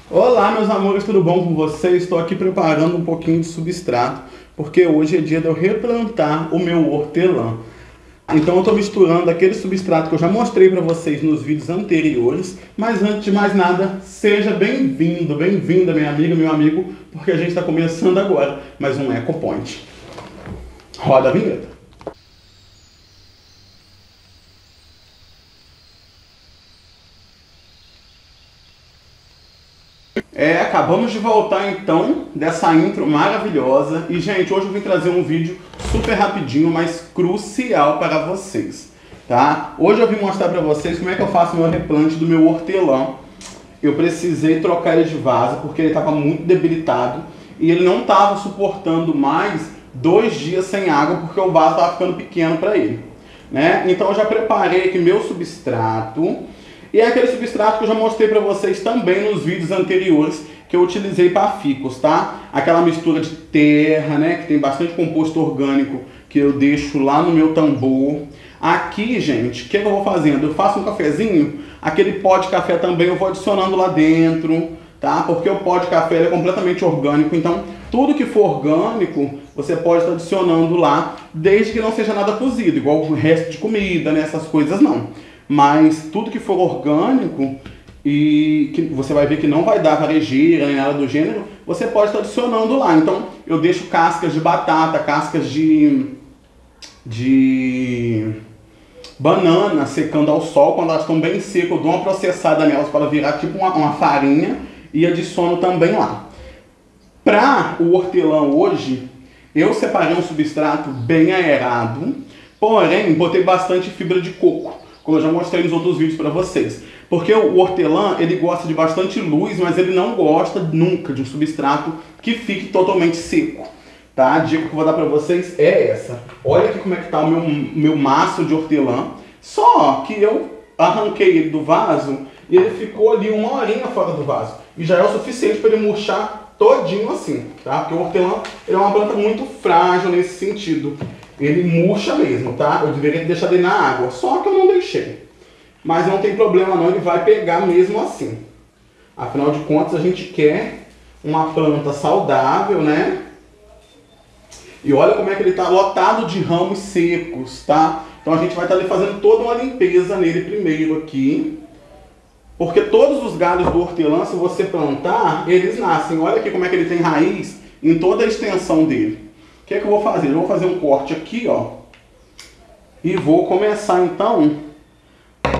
Olá, meus amores, tudo bom com vocês? Estou aqui preparando um pouquinho de substrato, porque hoje é dia de eu replantar o meu hortelã. Então eu estou misturando aquele substrato que eu já mostrei para vocês nos vídeos anteriores, mas antes de mais nada, seja bem-vindo, bem-vinda, minha amiga, meu amigo, porque a gente está começando agora mais um EcoPoint. Roda a vinheta. Acabamos de voltar então dessa intro maravilhosa e, gente, hoje eu vim trazer um vídeo super rapidinho, mas crucial para vocês, tá? Hoje eu vim mostrar para vocês como é que eu faço meu replante do meu hortelã. Eu precisei trocar ele de vaso porque ele estava muito debilitado e ele não estava suportando mais 2 dias sem água porque o vaso estava ficando pequeno para ele, né? Então eu já preparei aqui meu substrato. E é aquele substrato que eu já mostrei para vocês também nos vídeos anteriores que eu utilizei para ficus, tá? Aquela mistura de terra, né, que tem bastante composto orgânico que eu deixo lá no meu tambor. Aqui, gente, o que eu vou fazendo? Eu faço um cafezinho, aquele pó de café também eu vou adicionando lá dentro, tá? Porque o pó de café é completamente orgânico, então tudo que for orgânico você pode estar adicionando lá, desde que não seja nada cozido, igual o resto de comida, né, essas coisas não. Mas tudo que for orgânico e que você vai ver que não vai dar varejeira nem nada do gênero, você pode estar adicionando lá. Então eu deixo cascas de batata, cascas de banana secando ao sol. Quando elas estão bem secas, eu dou uma processada nelas para virar tipo uma farinha e adiciono também lá. Para o hortelã hoje, eu separei um substrato bem aerado, porém botei bastante fibra de coco, como eu já mostrei nos outros vídeos para vocês. Porque o hortelã, ele gosta de bastante luz, mas ele não gosta nunca de um substrato que fique totalmente seco. Tá? A dica que eu vou dar para vocês é essa. Olha aqui como é que está o meu maço de hortelã. Só que eu arranquei ele do vaso e ele ficou ali 1 horinha fora do vaso. E já é o suficiente para ele murchar todinho assim, tá? Porque o hortelã ele é uma planta muito frágil nesse sentido. Ele murcha mesmo, tá? Eu deveria deixar ele na água, só que eu não deixei. Mas não tem problema não, ele vai pegar mesmo assim. Afinal de contas, a gente quer uma planta saudável, né? E olha como é que ele está lotado de ramos secos, tá? Então a gente vai estar ali fazendo toda uma limpeza nele primeiro aqui. Porque todos os galhos do hortelã, se você plantar, eles nascem. Olha aqui como é que ele tem raiz em toda a extensão dele. O que é que eu vou fazer? Eu vou fazer um corte aqui, ó. E vou começar então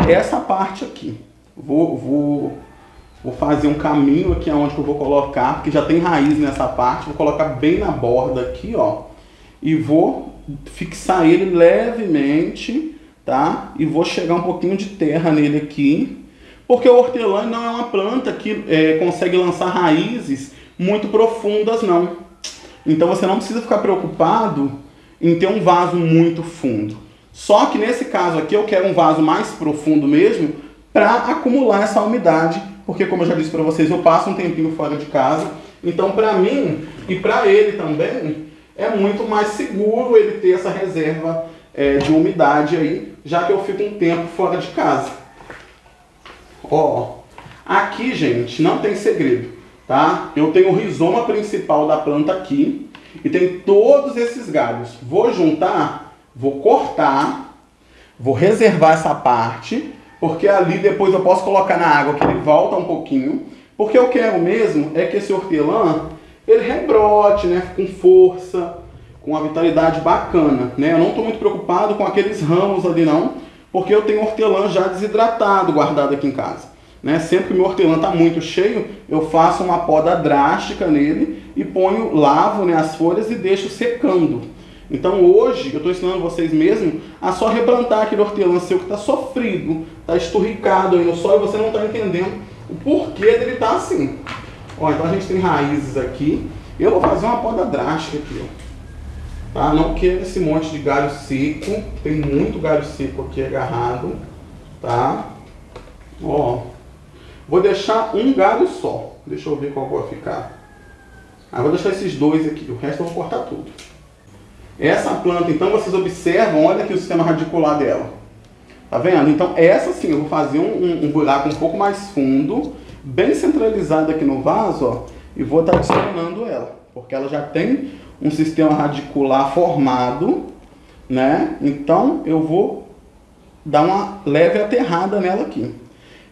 essa parte aqui. Vou fazer um caminho aqui onde eu vou colocar, porque já tem raiz nessa parte. Vou colocar bem na borda aqui, ó. E vou fixar ele levemente, tá? E vou chegar um pouquinho de terra nele aqui. Porque o hortelã não é uma planta que consegue lançar raízes muito profundas, não. Então você não precisa ficar preocupado em ter um vaso muito fundo. Só que nesse caso aqui eu quero um vaso mais profundo mesmo para acumular essa umidade. Porque como eu já disse para vocês, eu passo um tempinho fora de casa. Então para mim e para ele também é muito mais seguro ele ter essa reserva de umidade aí, já que eu fico um tempo fora de casa. Ó, aqui, gente, não tem segredo, tá? Eu tenho o rizoma principal da planta aqui e tem todos esses galhos. Vou juntar, vou cortar, vou reservar essa parte, porque ali depois eu posso colocar na água que ele volta um pouquinho, porque eu quero mesmo é que esse hortelã, ele rebrote, né, com força, com uma vitalidade bacana, né? Eu não estou muito preocupado com aqueles ramos ali não, porque eu tenho hortelã já desidratado guardado aqui em casa, né? Sempre que o meu hortelã está muito cheio, eu faço uma poda drástica nele e ponho, lavo, né, as folhas e deixo secando. Então hoje eu estou ensinando vocês mesmo a só replantar aquele hortelã seu que está sofrido, está esturricado aí no sol e você não está entendendo o porquê dele estar assim. Ó, então a gente tem raízes aqui. Eu vou fazer uma poda drástica aqui, ó. Tá? Não quero esse monte de galho seco, tem muito galho seco aqui agarrado, tá? Ó, vou deixar um galho só, deixa eu ver qual vai ficar. Vou deixar esses 2 aqui, o resto eu vou cortar tudo. Essa planta, então, vocês observam, olha aqui o sistema radicular dela. Tá vendo? Então essa sim, eu vou fazer um buraco um pouco mais fundo bem centralizada aqui no vaso, ó, e vou estar adicionando ela, porque ela já tem um sistema radicular formado, né? Então eu vou dar uma leve aterrada nela aqui.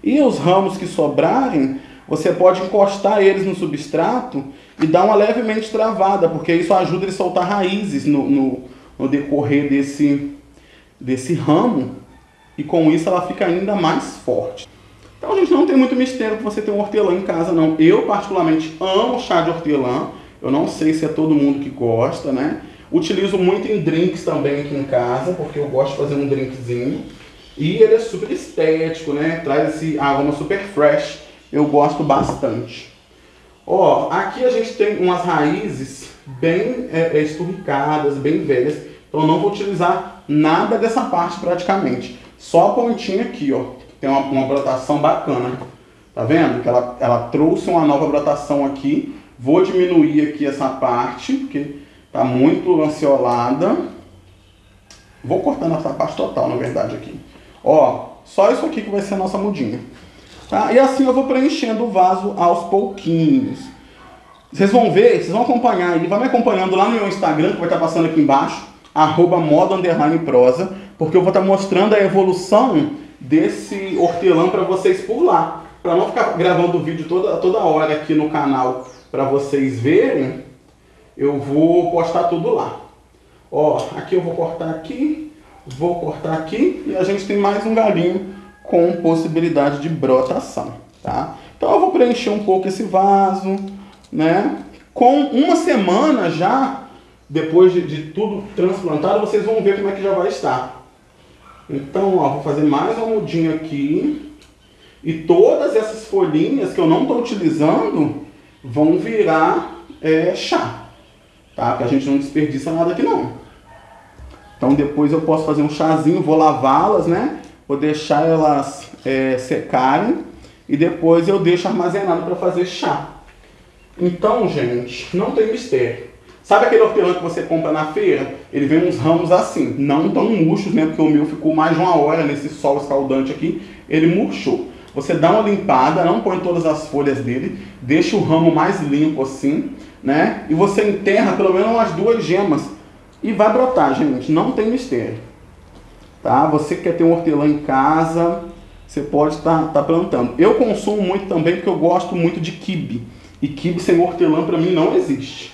E os ramos que sobrarem, você pode encostar eles no substrato e dar uma levemente travada, porque isso ajuda ele a soltar raízes no decorrer desse ramo, e com isso ela fica ainda mais forte. Então, gente, não tem muito mistério que você ter um hortelã em casa, não. Eu, particularmente, amo chá de hortelã. Eu não sei se é todo mundo que gosta, né? Utilizo muito em drinks também aqui em casa, porque eu gosto de fazer um drinkzinho. E ele é super estético, né? Traz esse aroma super fresh. Eu gosto bastante. Ó, aqui a gente tem umas raízes bem esturricadas, bem velhas. Então eu não vou utilizar nada dessa parte praticamente. Só a pontinha aqui, ó. Tem uma brotação bacana. Tá vendo? Que ela trouxe uma nova brotação aqui. Vou diminuir aqui essa parte, porque tá muito lanceolada. Vou cortando essa parte total, na verdade, aqui. Ó, só isso aqui que vai ser a nossa mudinha. Tá? E assim eu vou preenchendo o vaso aos pouquinhos. Vocês vão ver, vocês vão acompanhar aí, vai me acompanhando lá no meu Instagram, que vai estar passando aqui embaixo, @moda_prosa, porque eu vou estar mostrando a evolução desse hortelã para vocês por lá. Para não ficar gravando o vídeo toda hora aqui no canal para vocês verem, eu vou postar tudo lá. Ó, aqui eu vou cortar aqui, e a gente tem mais um galinho com possibilidade de brotação, tá? Então eu vou preencher um pouco esse vaso, né? Com uma semana já, depois de tudo transplantado, vocês vão ver como é que já vai estar. Então, ó, vou fazer mais uma mudinha aqui. E todas essas folhinhas que eu não estou utilizando vão virar chá, tá? Porque a gente não desperdiça nada aqui não. Então depois eu posso fazer um chazinho, vou lavá-las, né? Vou deixar elas secarem e depois eu deixo armazenado para fazer chá. Então, gente, não tem mistério. Sabe aquele hortelã que você compra na feira? Ele vem uns ramos assim, não tão murchos, né? Porque o meu ficou mais de 1 hora nesse sol escaldante aqui, ele murchou. Você dá uma limpada, não põe todas as folhas dele, deixa o ramo mais limpo assim, né? E você enterra pelo menos umas 2 gemas e vai brotar, gente, não tem mistério. Tá? Você que quer ter um hortelã em casa, você pode estar plantando. Eu consumo muito também porque eu gosto muito de quibe. E quibe sem hortelã para mim não existe.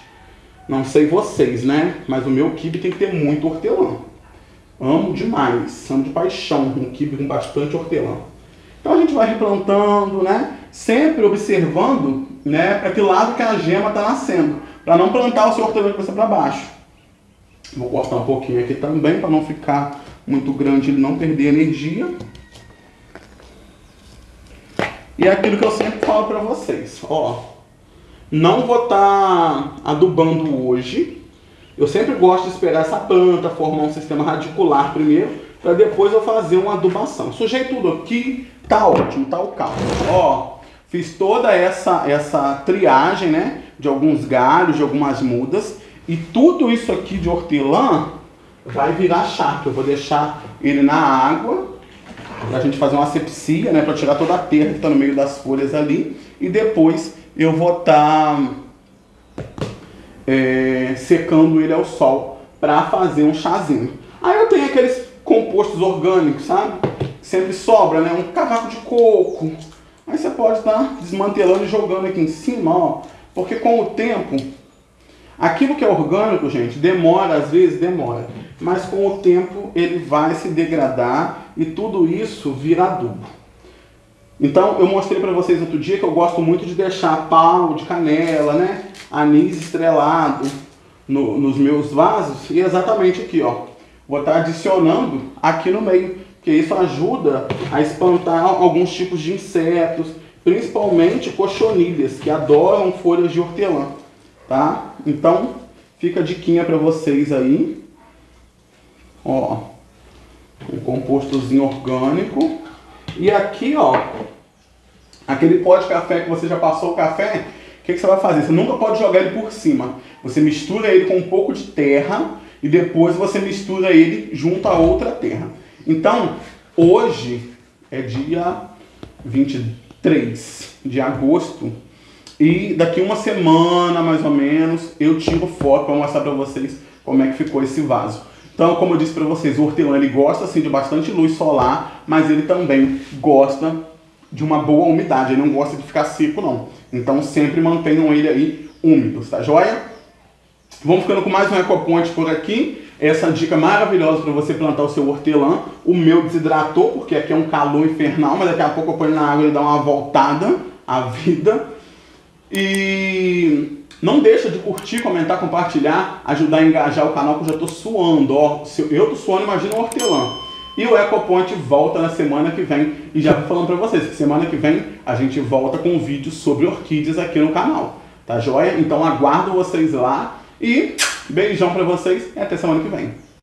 Não sei vocês, né? Mas o meu quibe tem que ter muito hortelã. Amo demais, amo de paixão um quibe com bastante hortelã. Então a gente vai replantando, né? Sempre observando, né, para que lado que a gema está nascendo. Para não plantar o seu hortelã de cabeça para baixo. Vou cortar um pouquinho aqui também para não ficar muito grande e não perder energia. E é aquilo que eu sempre falo para vocês, ó. Não vou estar adubando hoje. Eu sempre gosto de esperar essa planta formar um sistema radicular primeiro, para depois eu fazer uma adubação. Sujei tudo aqui, tá ótimo, tá o caldo. Ó, fiz toda essa triagem, né, de alguns galhos, de algumas mudas, e tudo isso aqui de hortelã vai virar chá, que eu vou deixar ele na água, pra gente fazer uma asepsia, né, para tirar toda a terra que está no meio das folhas ali, e depois eu vou estar secando ele ao sol para fazer um chazinho. Aí eu tenho aqueles compostos orgânicos, sabe? Sempre sobra, né? Um cavaco de coco. Aí você pode estar desmantelando e jogando aqui em cima, ó. Porque com o tempo, aquilo que é orgânico, gente, demora, às vezes demora. Mas com o tempo ele vai se degradar e tudo isso vira adubo. Então, eu mostrei para vocês outro dia que eu gosto muito de deixar pau de canela, né? Anis estrelado nos meus vasos. E exatamente aqui, ó. Vou estar adicionando aqui no meio, porque isso ajuda a espantar alguns tipos de insetos, principalmente cochonilhas, que adoram folhas de hortelã, tá? Então, fica a diquinha para vocês aí. Ó, um compostozinho orgânico. E aqui, ó, aquele pó de café que você já passou o café, o que você vai fazer? Você nunca pode jogar ele por cima. Você mistura ele com um pouco de terra e depois você mistura ele junto a outra terra. Então, hoje é dia 20 3 de agosto. E daqui uma semana, mais ou menos, eu tiro foto para mostrar para vocês como é que ficou esse vaso. Então, como eu disse para vocês, o hortelã ele gosta assim, de bastante luz solar, mas ele também gosta de uma boa umidade. Ele não gosta de ficar seco, não. Então, sempre mantenham ele aí úmido, tá joia? Vamos ficando com mais um ecoponte por aqui. Essa dica maravilhosa para você plantar o seu hortelã. O meu desidratou, porque aqui é um calor infernal, mas daqui a pouco eu ponho na água e ele dá uma voltada à vida. E não deixa de curtir, comentar, compartilhar, ajudar a engajar o canal, que eu já estou suando. Ó, se eu estou suando, imagina o hortelã. E o Ecoponte volta na semana que vem. E já vou falando para vocês que semana que vem a gente volta com um vídeo sobre orquídeas aqui no canal. Tá joia? Então aguardo vocês lá. E beijão para vocês e até semana que vem.